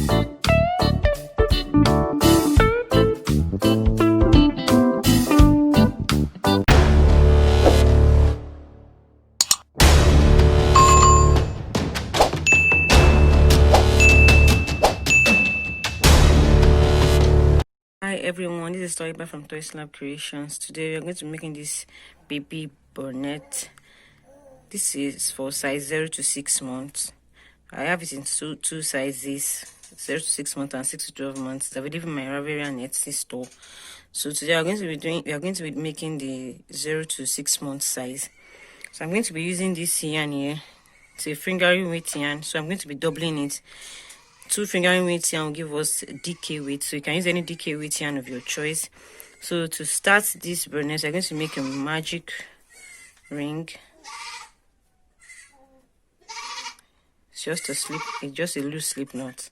Hi everyone, this is Toyslab from Toyslab Creations. Today we are going to be making this baby bonnet. This is for size 0 to 6 months. I have it in two sizes, 0 to 6 months and 6 to 12 months. It's available in my Ravelry and Etsy store. So today we are going to be making the 0 to 6 months size. So I'm going to be using this yarn here. It's a fingering weight yarn, so I'm going to be doubling it. 2 fingering weight yarn will give us DK weight, so you can use any DK weight yarn of your choice. So to start this bonnet, I'm going to make a magic ring. It's just a loose slip knot.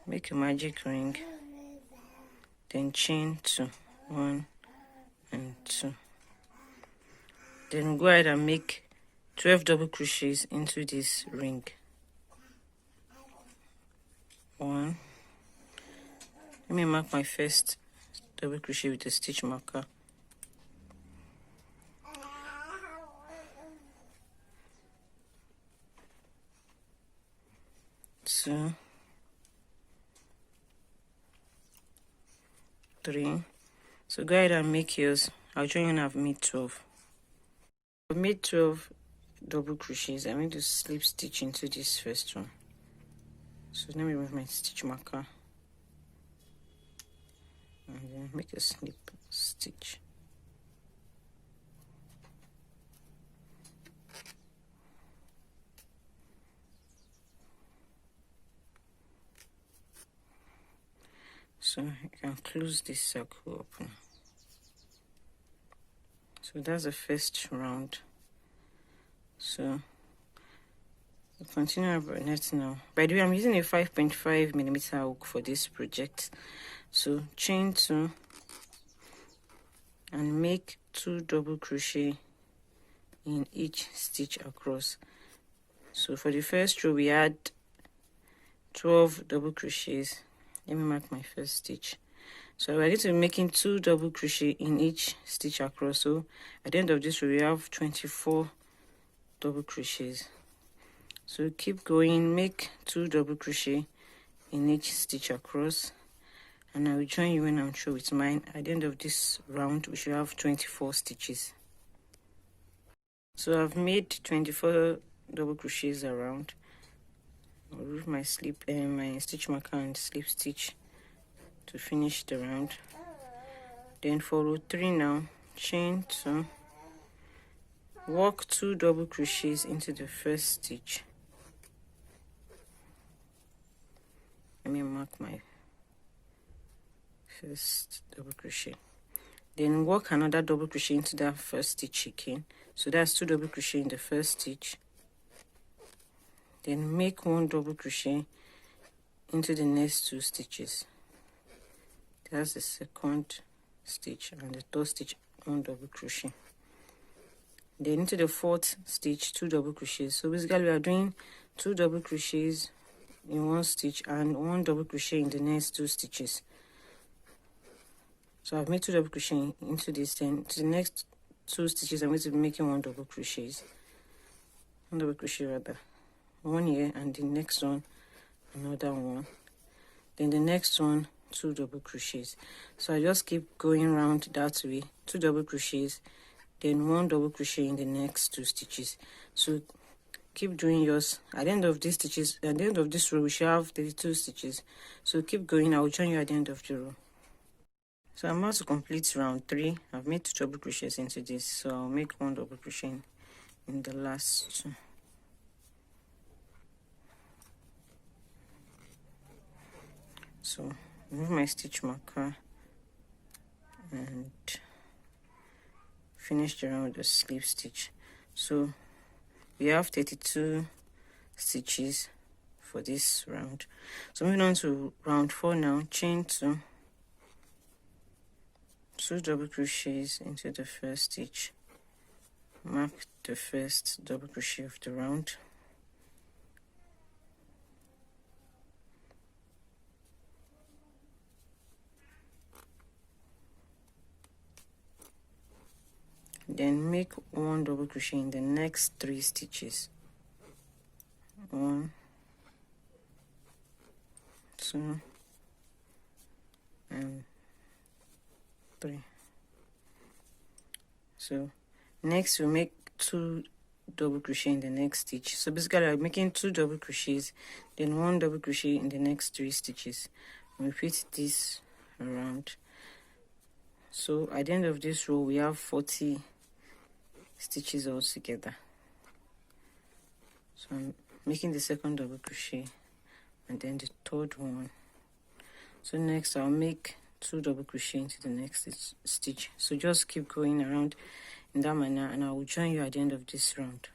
Make a magic ring, then chain 2, 1 and 2. Then go ahead and make 12 double crochets into this ring. 1. Let me mark my first double crochet with a stitch marker. 2, 3. So go ahead and make yours. I'll join you when I've made 12. I've made 12 double crochets. I'm going to slip stitch into this first one. So let me remove my stitch marker and then make a slip stitch. So you can close this circle up now. So that's the first round. So we'll continue our bonnet now. By the way, I'm using a 5.5mm hook for this project. So chain 2 and make 2 double crochet in each stitch across. So for the first row we add 12 double crochets. Let me mark my first stitch. So we're going to be making 2 double crochet in each stitch across. So at the end of this row we have 24 double crochets. So keep going, make 2 double crochet in each stitch across, and I will join you when I'm through with mine. At the end of this round we should have 24 stitches. So I've made 24 double crochets around. I'll remove my my stitch marker and slip stitch to finish the round. Then for row 3 now, chain 2, work 2 double crochets into the first stitch. Let me mark my first double crochet. Then work another double crochet into that first stitch again. So that's 2 double crochet in the first stitch. Then make 1 double crochet into the next 2 stitches. That's the second stitch, and the third stitch 1 double crochet. Then into the fourth stitch 2 double crochets. So basically we are doing 2 double crochets in 1 stitch and 1 double crochet in the next 2 stitches. So I've made 2 double crochet into this. Then to the next 2 stitches I'm going to be making 1 double crochet. 1 double crochet rather. 1 here, and the next one another 1. Then the next one 2 double crochets. So I just keep going around that way. 2 double crochets, then 1 double crochet in the next 2 stitches. So keep doing yours. At the end of these stitches, at the end of this row we should have 32 stitches. So keep going. I will join you at the end of the row. So I'm about to complete round 3. I've made 2 double crochets into this, so I'll make 1 double crochet in the last 2. So remove my stitch marker and finish the round with a slip stitch. So we have 32 stitches for this round. So moving on to round 4 now, chain 2, 2 double crochets into the first stitch, mark the first double crochet of the round, then make 1 double crochet in the next 3 stitches. 1, 2, and 3. So next we'll make 2 double crochet in the next stitch. So basically I'm making 2 double crochets, then 1 double crochet in the next 3 stitches. Repeat this around. So at the end of this row we have 40 stitches all together. So I'm making the second double crochet and then the third one. So next I'll make 2 double crochet into the next stitch. So just keep going around in that manner and I will join you at the end of this round.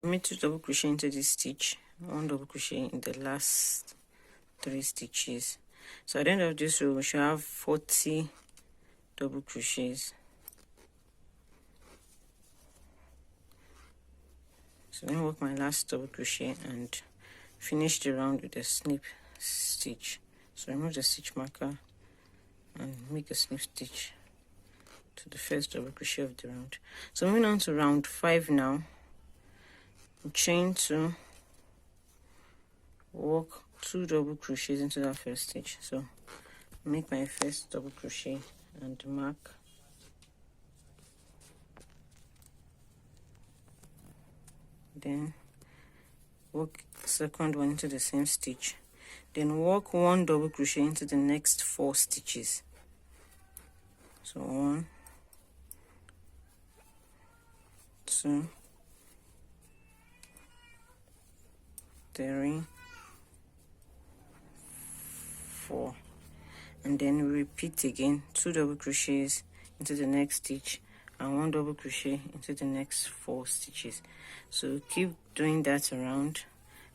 I made 2 double crochet into this stitch, 1 double crochet in the last 3 stitches. So at the end of this row we should have 40 double crochets. So then work my last double crochet and finish the round with a snip stitch. So remove the stitch marker and make a snip stitch to the first double crochet of the round. So moving on to round 5 now. Chain 2, work 2 double crochets into that first stitch. So make my first double crochet and mark. Then work second one into the same stitch. Then work 1 double crochet into the next 4 stitches. So 1, 2, 3, 4, and then repeat again 2 double crochets into the next stitch and 1 double crochet into the next 4 stitches. So keep doing that around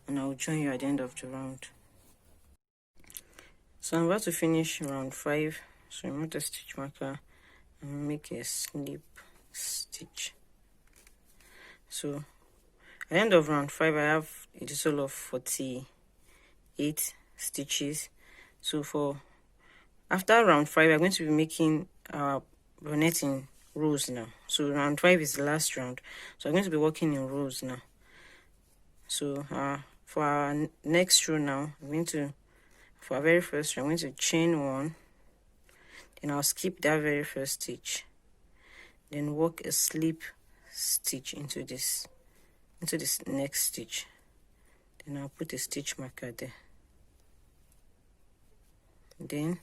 and I'll join you at the end of the round. So I'm about to finish round 5. So remove the stitch marker and make a snip stitch. So at the end of round 5 I have a total of 48 stitches. So for after round 5 we're going to be making our bonnet in rows now. So round 5 is the last round, so I'm going to be working in rows now. So for our next row now, for our very first row, I'm going to chain 1, then I'll skip that very first stitch, then work a slip stitch into this next stitch, then I'll put a stitch marker there, then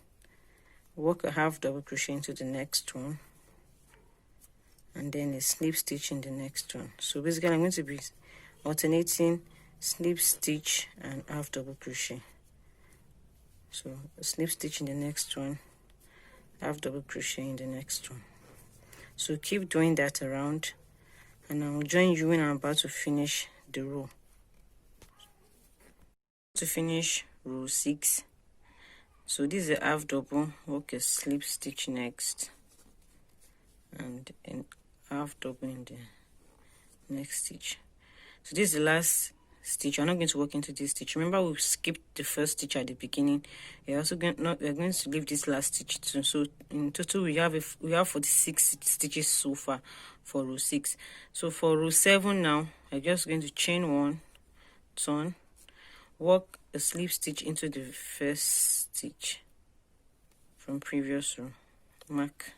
work a half double crochet into the next one, and then a slip stitch in the next one. So basically I'm going to be alternating slip stitch and half double crochet. So a slip stitch in the next one, half double crochet in the next one. So keep doing that around and I'll join you when I'm about to finish the row. To finish row 6, so this is a half double, work a slip stitch next and a half double in the next stitch. So this is the last stitch. I'm not going to work into this stitch. Remember we skipped the first stitch at the beginning. We're going to leave this last stitch too. So in total we have 46 stitches so far for row 6. So for row 7 now, I'm just going to chain 1, turn, work a slip stitch into the first stitch from previous row, mark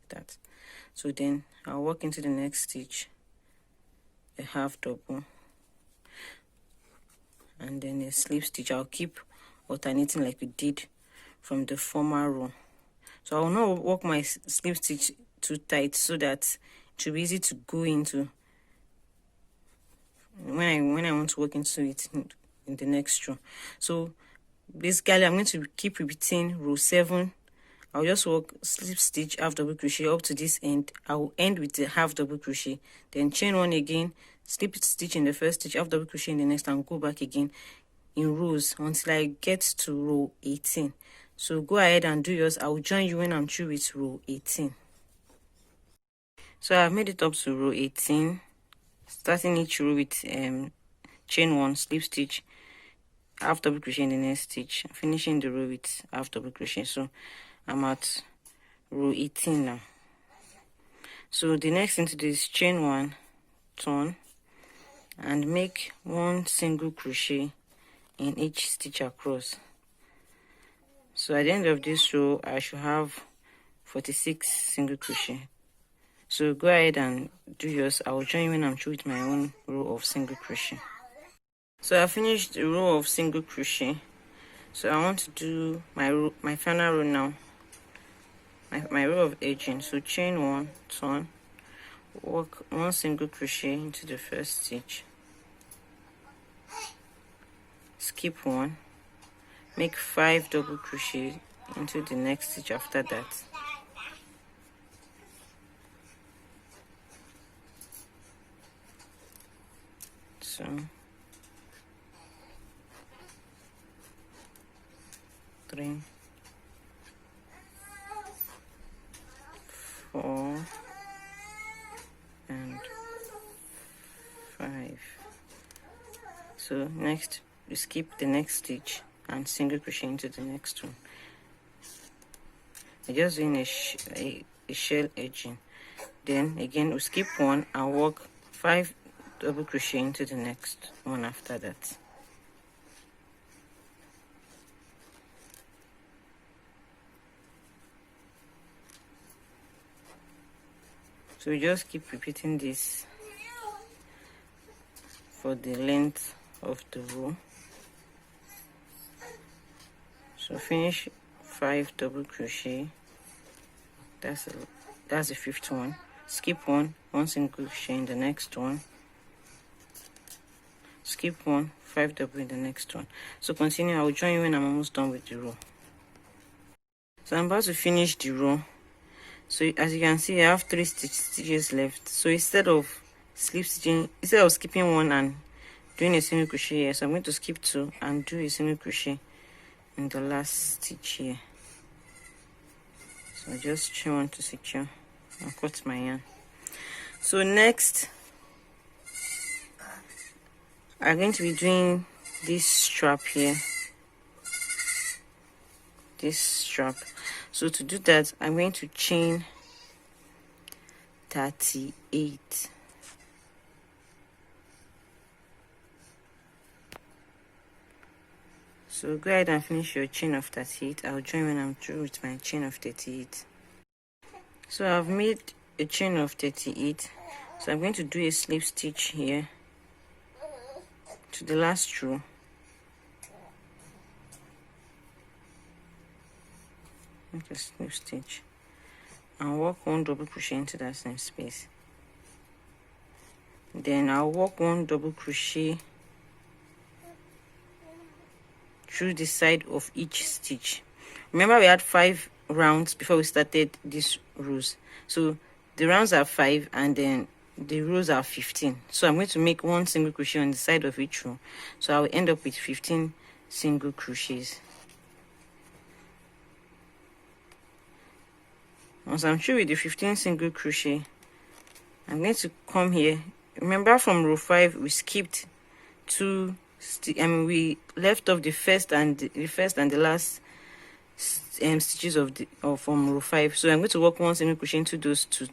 that. So then I'll work into the next stitch, a half double, and then a slip stitch. I'll keep alternating like we did from the former row. So I will not work my slip stitch too tight so that it will be easy to go into when I want to work into it in the next row. So basically I'm going to keep repeating row 7. I'll just work slip stitch, half double crochet up to this end. I will end with the half double crochet, then chain 1 again, slip stitch in the first stitch, half double crochet in the next, and go back again in rows until I get to row 18. So go ahead and do yours. I will join you when I'm through with row 18. So I've made it up to row 18, starting each row with chain 1, slip stitch half double crochet in the next stitch, finishing the row with half double crochet. So I'm at row 18 now. So the next thing to do is chain 1, turn, and make 1 single crochet in each stitch across. So at the end of this row I should have 46 single crochet. So go ahead and do yours. I will join you when I'm through with my own row of single crochet. So I finished the row of single crochet. So I want to do my final row now, my row of edging. So chain 1, turn, work 1 single crochet into the first stitch, skip 1, make 5 double crochet into the next stitch after that. So 3, 4, and 5. So next we skip the next stitch and single crochet into the next one. I'm just doing a shell edging. Then again we skip 1 and work 5 double crochet into the next one after that. So we just keep repeating this for the length of the row. So finish 5 double crochet, that's the 5th one, skip 1 single crochet in the next one, skip 1, 5 double in the next one. So continue. I will join you when I'm almost done with the row. So I'm about to finish the row. So as you can see, I have 3 stitches left. So instead of skipping 1 and doing a single crochet here, so I'm going to skip 2 and do a single crochet in the last stitch here. So I just chain 1 to secure and cut my yarn. So next I'm going to be doing this strap here, this strap. So to do that, I'm going to chain 38. So go ahead and finish your chain of 38. I'll join when I'm through with my chain of 38. So I've made a chain of 38. So I'm going to do a slip stitch here to the last row. Make a slip stitch and work 1 double crochet into that same space. Then I'll work 1 double crochet through the side of each stitch. Remember we had 5 rounds before we started these rows. So the rounds are 5 and then the rows are 15. So I'm going to make 1 single crochet on the side of each row. So I will end up with 15 single crochets. Once I'm through with the 15 single crochet, I'm going to come here. Remember from row 5 we skipped 2 we left off the first and the last stitches from row 5. So I'm going to work 1 single crochet into those two.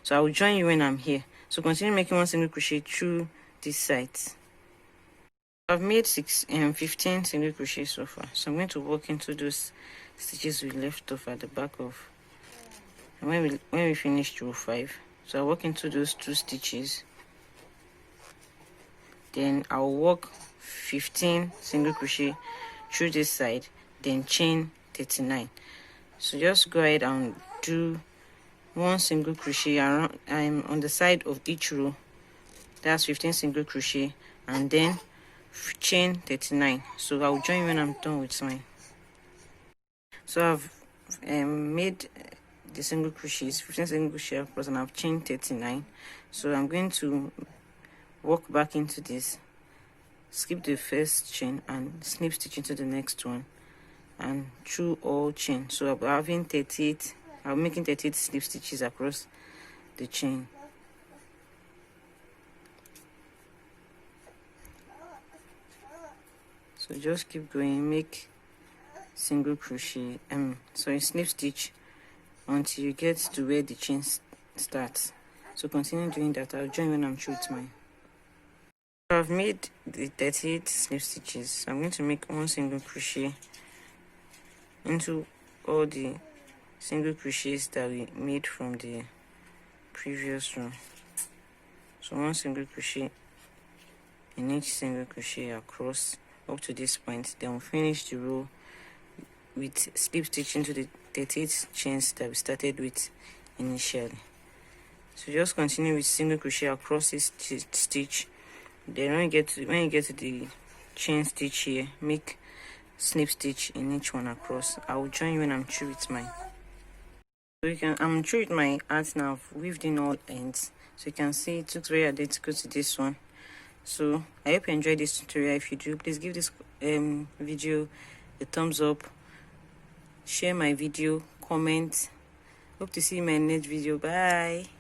So I will join you when I'm here. So continue making 1 single crochet through these sides. I've made 15 single crochet so far. So I'm going to work into those stitches we left off at the back of when we finished row 5. So I'll work into those 2 stitches. Then I'll work 15 single crochet through this side, then chain 39. So just go ahead and do 1 single crochet around on the side of each row. That's 15 single crochet and then chain 39. So I'll join when I'm done with mine. So I've made the single crochets, 15 single crochet across, and I've chained 39. So I'm going to walk back into this, skip the first chain and snip stitch into the next one and through all chain. So I'm having 38, I'm making 38 slip stitches across the chain. So So just keep going, make single crochet, slip stitch until you get to where the chain starts. So continue doing that. I'll join when I'm through with mine. So I've made the 38 slip stitches. So I'm going to make one single crochet into all the single crochets that we made from the previous row. So one single crochet in each single crochet across up to this point. Then we'll finish the row with slip stitch into the 38 chains that we started with initially. So just continue with single crochet across this stitch. Then when you get to the chain stitch here, make slip stitch in each one across. I will join you when I'm through with mine. So I'm through with my art now. I've weaved in all ends, so you can see it took very identical to this one. So I hope you enjoyed this tutorial. If you do, please give this video a thumbs up, share my video, comment. Hope to see you in my next video. Bye.